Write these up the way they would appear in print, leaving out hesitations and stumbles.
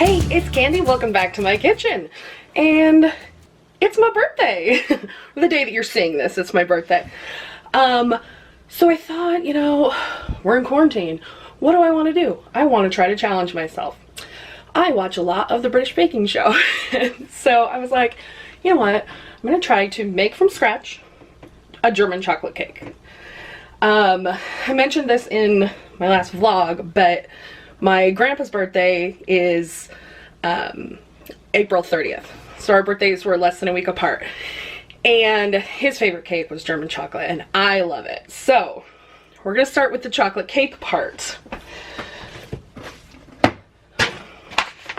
Hey, it's Candy. Welcome back to my kitchen. And it's my birthday. The day that you're seeing this, it's my birthday. So I thought, you know, we're in quarantine. What do I want to do? I want to try to challenge myself. I watch a lot of the British baking show. So I was like, you know what? I'm going to try to make from scratch a German chocolate cake. I mentioned this in my last vlog, but my grandpa's birthday is April 30th. So our birthdays were less than a week apart. And his favorite cake was German chocolate, and I love it. So we're going to start with the chocolate cake part.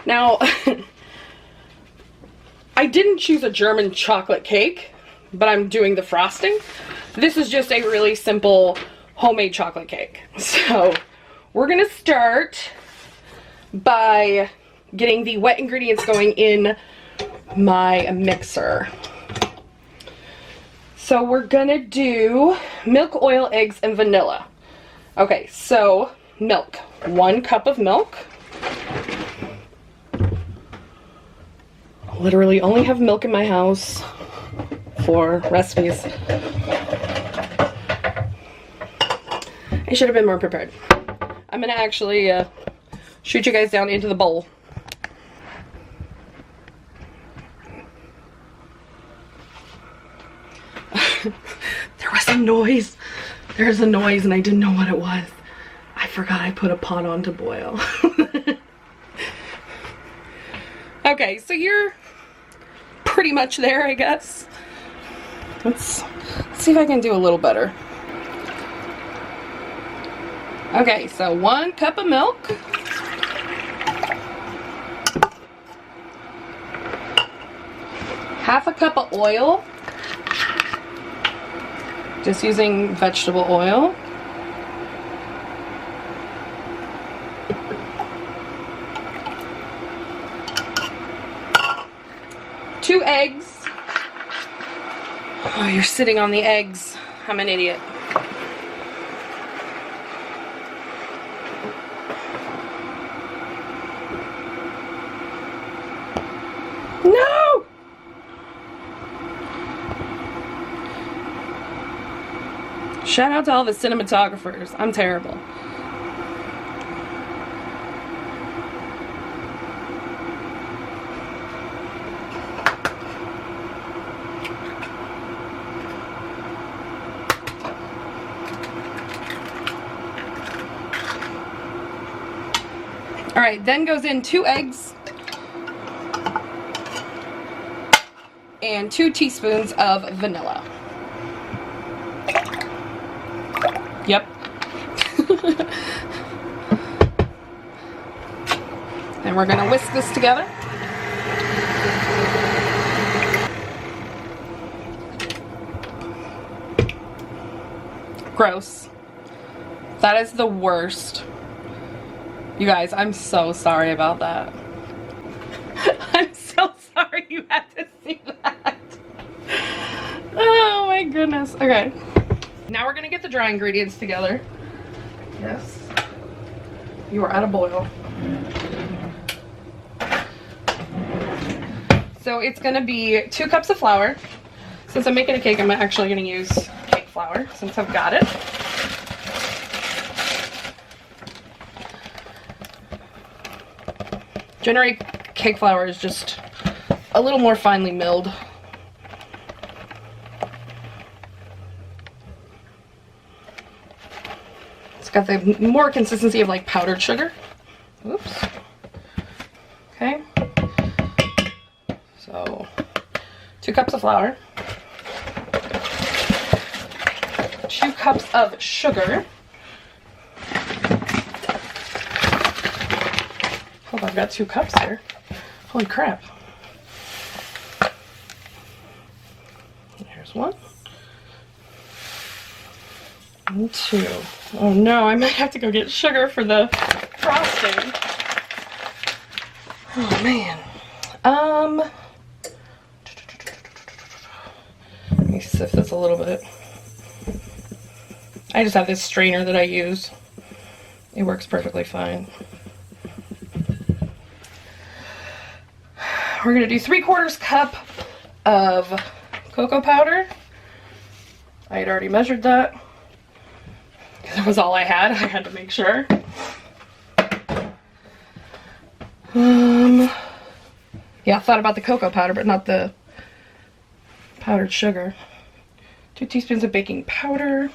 Now, I didn't choose a German chocolate cake, but I'm doing the frosting. This is just a really simple homemade chocolate cake. So we're going to start by getting the wet ingredients going in my mixer. So we're gonna do milk, oil, eggs, and vanilla. Okay, so milk. 1 cup of milk. I literally only have milk in my house for recipes. I should have been more prepared. I'm gonna actually shoot you guys down into the bowl. There was a noise. There's a noise and I didn't know what it was. I forgot I put a pot on to boil. Okay, so you're pretty much there, I guess. Let's see if I can do a little better. Okay, so 1 cup of milk. Half a cup of oil. Just using vegetable oil. Two eggs. Oh, you're sitting on the eggs. I'm an idiot. No! Shout out to all the cinematographers. I'm terrible. Alright, then goes in 2 eggs and 2 teaspoons of vanilla. Yep. And we're gonna whisk this together. Gross. That is the worst. You guys, I'm so sorry about that. I'm so sorry you had to see that. Oh my goodness. Okay. Now we're gonna get the dry ingredients together. Yes. You are at a boil. So it's gonna be 2 cups of flour. Since I'm making a cake, I'm actually gonna use cake flour since I've got it. Generally, cake flour is just a little more finely milled. It's got the more consistency of like powdered sugar. Oops. Okay. So, 2 cups of flour. 2 cups of sugar. Hope I've got 2 cups here. Holy crap. There's 1. And 2. Oh no, I might have to go get sugar for the frosting. Oh man. Let me sift this a little bit. I just have this strainer that I use. It works perfectly fine. we're gonna do 3/4 cup of cocoa powder. I had already measured that. That was all I had. I had to make sure. Yeah, I thought about the cocoa powder, but not the powdered sugar. 2 teaspoons of baking powder.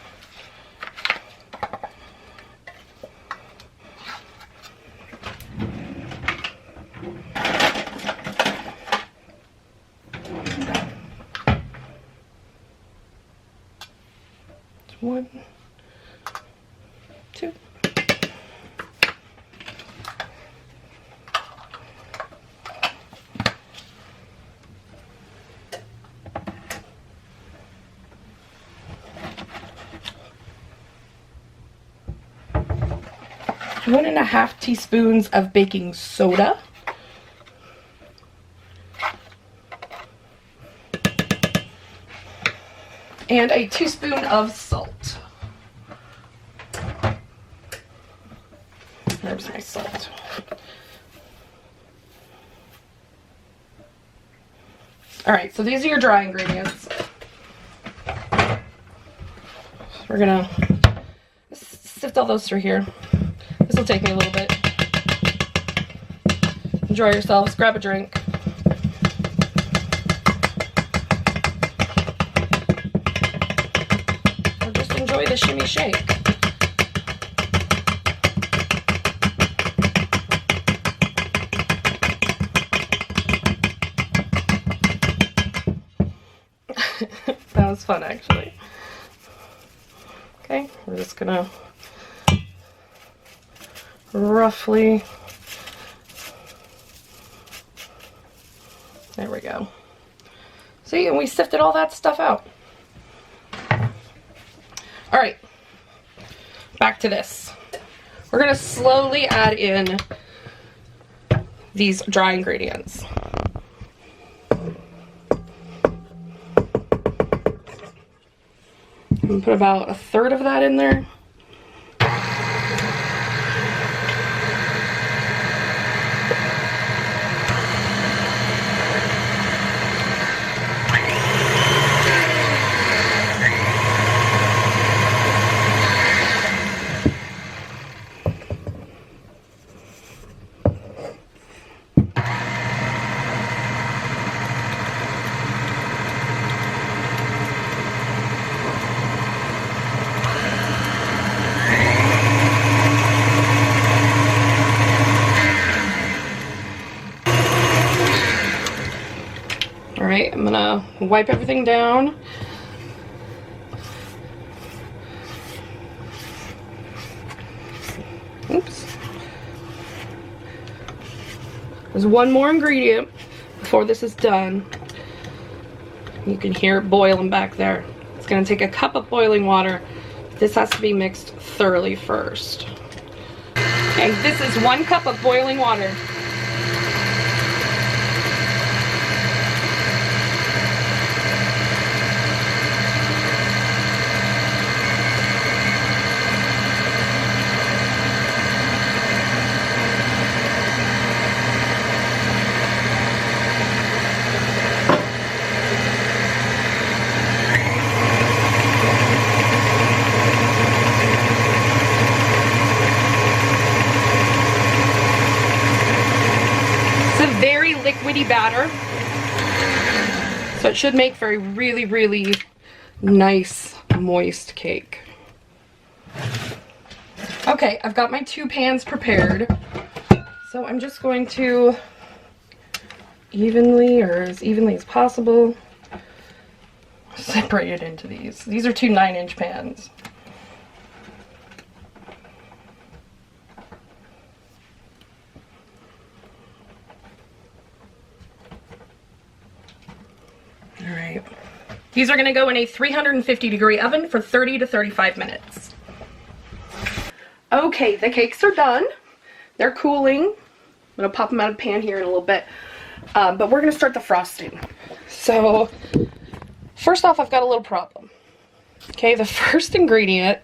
One, 2. One and a half teaspoons of baking soda. And a teaspoon of salt. There's my salt. All right, so these are your dry ingredients. We're gonna sift all those through here. This will take me a little bit. Enjoy yourselves, grab a drink. Or just enjoy the shimmy shake. That was fun, actually. Okay, we're just gonna roughly, there we go. See, and we sifted all that stuff out. All right, back to this. We're gonna slowly add in these dry ingredients. I'm gonna put about 1/3 of that in there. Alright, I'm gonna wipe everything down. Oops. There's one more ingredient before this is done. You can hear it boiling back there. It's gonna take a cup of boiling water. This has to be mixed thoroughly first. Okay, this is 1 cup of boiling water. Liquidy batter, so it should make for a really, really nice moist cake. Okay, I've got my 2 pans prepared, so I'm just going to evenly, or as evenly as possible, separate it into these. These are 2 9-inch pans. Alright, these are going to go in a 350-degree oven for 30 to 35 minutes. Okay, the cakes are done. They're cooling. I'm going to pop them out of the pan here in a little bit. But we're going to start the frosting. So, first off, I've got a little problem. Okay, the first ingredient,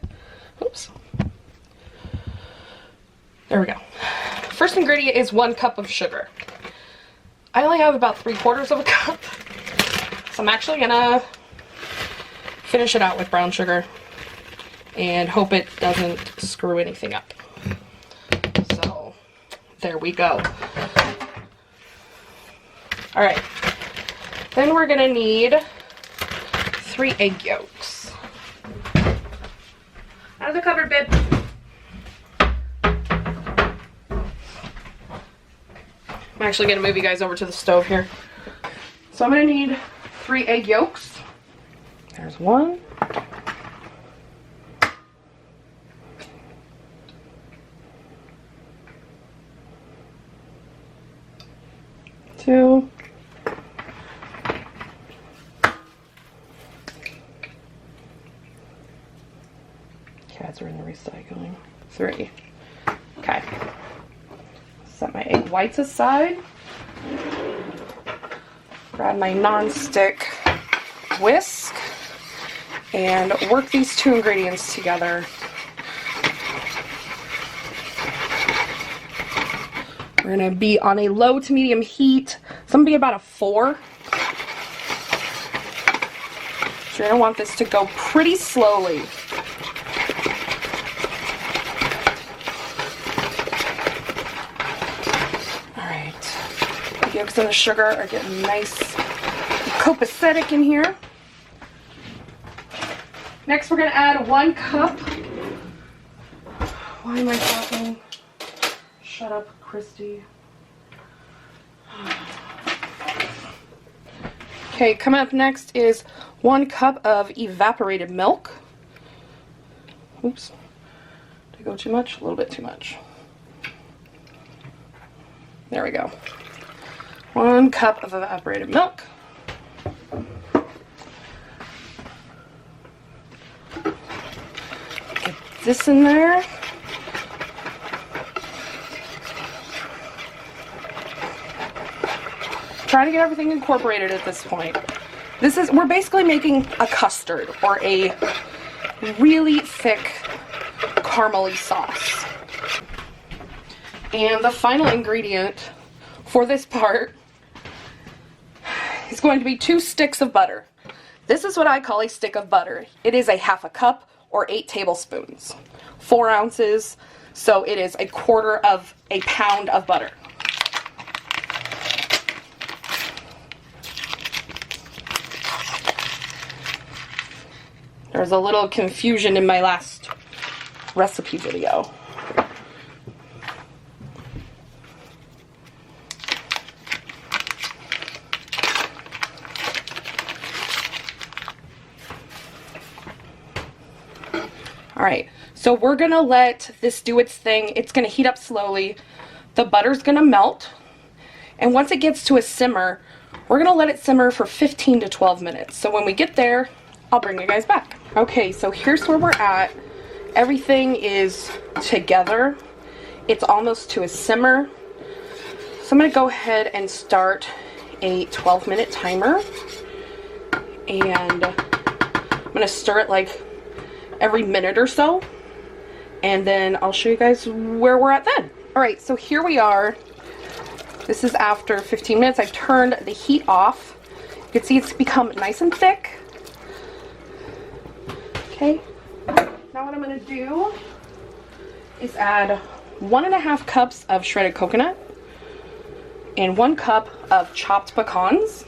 oops. There we go. First ingredient is 1 cup of sugar. I only have about 3/4 of a cup, so I'm actually gonna finish it out with brown sugar and hope it doesn't screw anything up. So there we go. All right, then we're gonna need 3 egg yolks. Out of the cupboard, babe. I'm actually gonna move you guys over to the stove here. So I'm gonna need 3 egg yolks. There's 1. 2. Cats are in the recycling. 3. Okay. Set my egg whites aside. Grab my non-stick whisk and work these 2 ingredients together. We're gonna be on a low to medium heat. It's gonna be about a 4. So you're gonna want this to go pretty slowly. The yolks and the sugar are getting nice copacetic in here. Next we're going to add 1 cup. Why am I talking? Shut up, Christy. Okay, coming up next is 1 cup of evaporated milk. Oops. Did I go too much? A little bit too much. There we go. 1 cup of evaporated milk. Get this in there. Try to get everything incorporated at this point. We're basically making a custard or a really thick caramely sauce. And the final ingredient for this part is going to be 2 sticks of butter. This is what I call a stick of butter. It is a 1/2 cup or 8 tablespoons, 4 ounces, so it is 1/4 of a pound of butter. There's a little confusion in my last recipe video. Alright, so we're going to let this do its thing. It's going to heat up slowly. The butter's going to melt. And once it gets to a simmer, we're going to let it simmer for 15 to 12 minutes. So when we get there, I'll bring you guys back. Okay, so here's where we're at. Everything is together. It's almost to a simmer. So I'm going to go ahead and start a 12-minute timer. And I'm going to stir it like every minute or so, and then I'll show you guys where we're at then. Alright, so here we are. This is after 15 minutes. I've turned the heat off. You can see it's become nice and thick. Okay, now what I'm going to do is add 1.5 cups of shredded coconut and 1 cup of chopped pecans.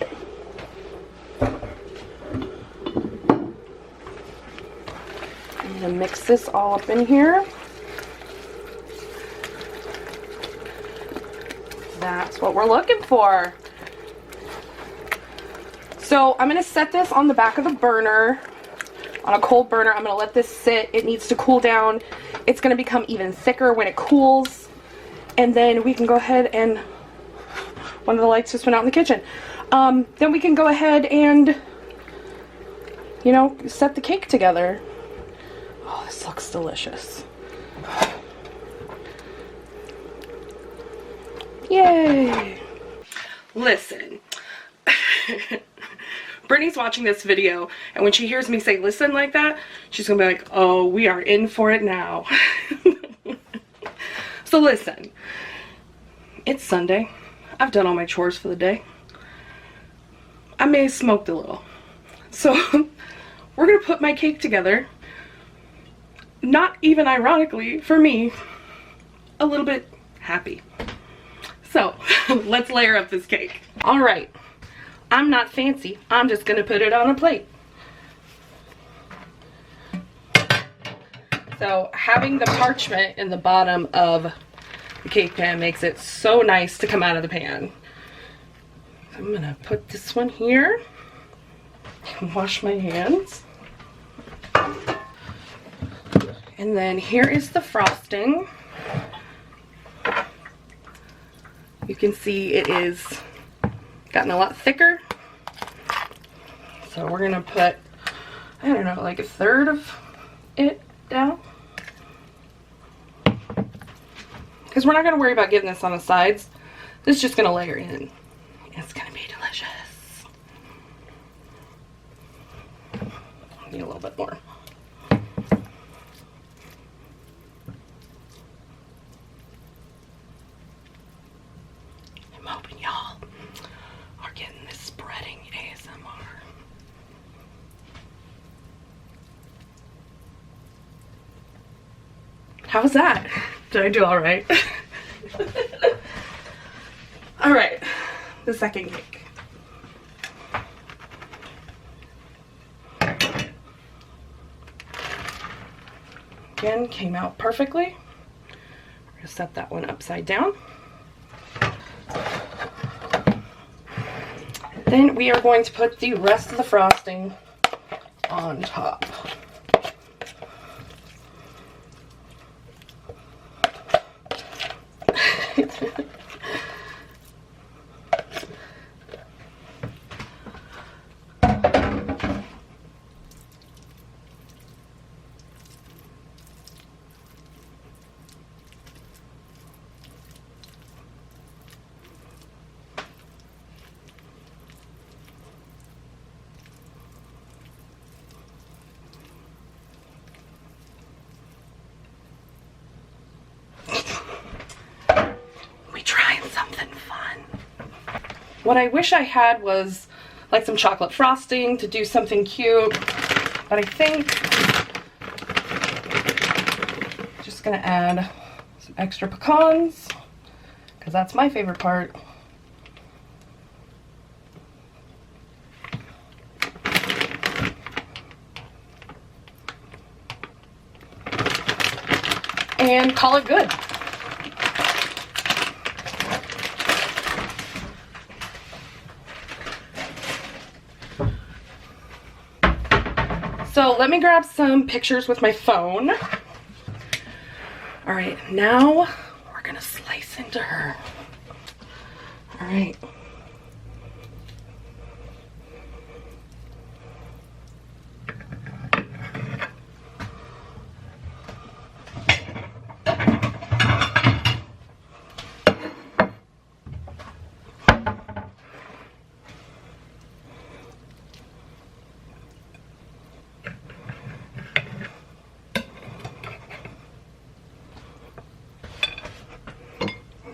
I'm going to mix this all up in here. That's what we're looking for. So I'm going to set this on the back of the burner, on a cold burner. I'm going to let this sit. It needs to cool down. It's going to become even thicker when it cools. And then we can go ahead and, one of the lights just went out in the kitchen. Then we can go ahead and, you know, set the cake together. Oh, this looks delicious. Yay! Listen. Brittany's watching this video, and when she hears me say listen like that, she's gonna be like, oh, we are in for it now. So listen. It's Sunday. I've done all my chores for the day. I may have smoked a little. So we're gonna put my cake together. Not even ironically, for me, a little bit happy. So let's layer up this cake. All right, I'm not fancy. I'm just gonna put it on a plate. So having the parchment in the bottom of the cake pan makes it so nice to come out of the pan. I'm gonna put this one here and wash my hands. And then here is the frosting. You can see it is gotten a lot thicker. So we're gonna put, I don't know, like a third of it down. Because we're not gonna worry about getting this on the sides. This is just gonna layer in. It's gonna be delicious. Need a little bit more. I'm hoping y'all are getting this spreading ASMR. How's that? Did I do all right? All right, the second cake. Again, came out perfectly. We're gonna set that one upside down. Then we are going to put the rest of the frosting on top. What I wish I had was like some chocolate frosting to do something cute, but I think I'm just gonna add some extra pecans because that's my favorite part. And call it good. So let me grab some pictures with my phone. All right, now we're gonna slice into her. All right.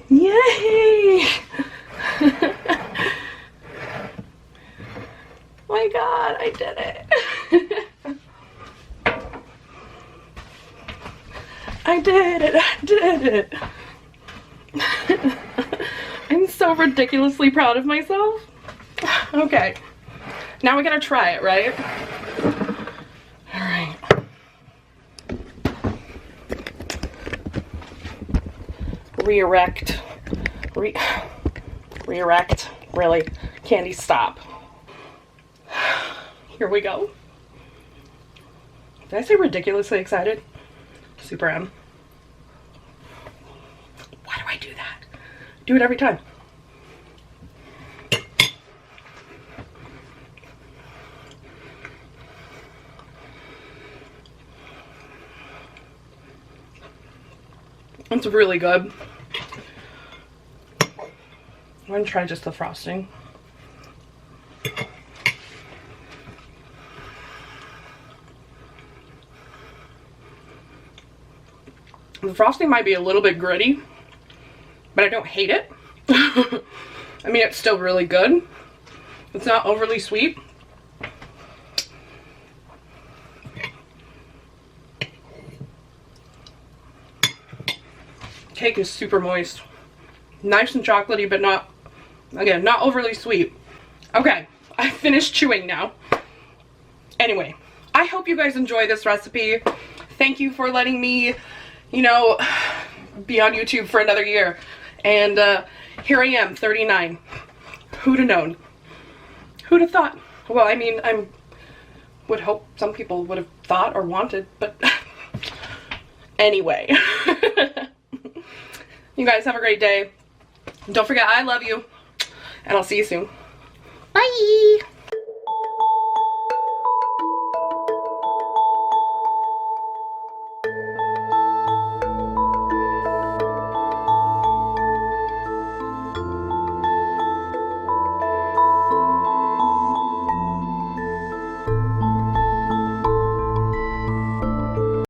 Yay! My God, I did it. I did it, I did it. I'm so ridiculously proud of myself. Okay, now we gotta try it, right? All right. Re-erect. Re-erect. Really. Candy, stop. Here we go. Did I say ridiculously excited? Super am. Why do I do that? Do it every time. It's really good. I'm gonna try just the frosting. The frosting might be a little bit gritty, but I don't hate it. I mean, it's still really good. It's not overly sweet. Cake is super moist. Nice and chocolatey, but not, again, not overly sweet. Okay, I finished chewing now. Anyway, I hope you guys enjoy this recipe. Thank you for letting me, you know, be on YouTube for another year. And here I am, 39. Who'd have known? Who'd have thought? Well, I mean, I would hope some people would have thought or wanted, but anyway. You guys have a great day. Don't forget, I love you, and I'll see you soon. Bye!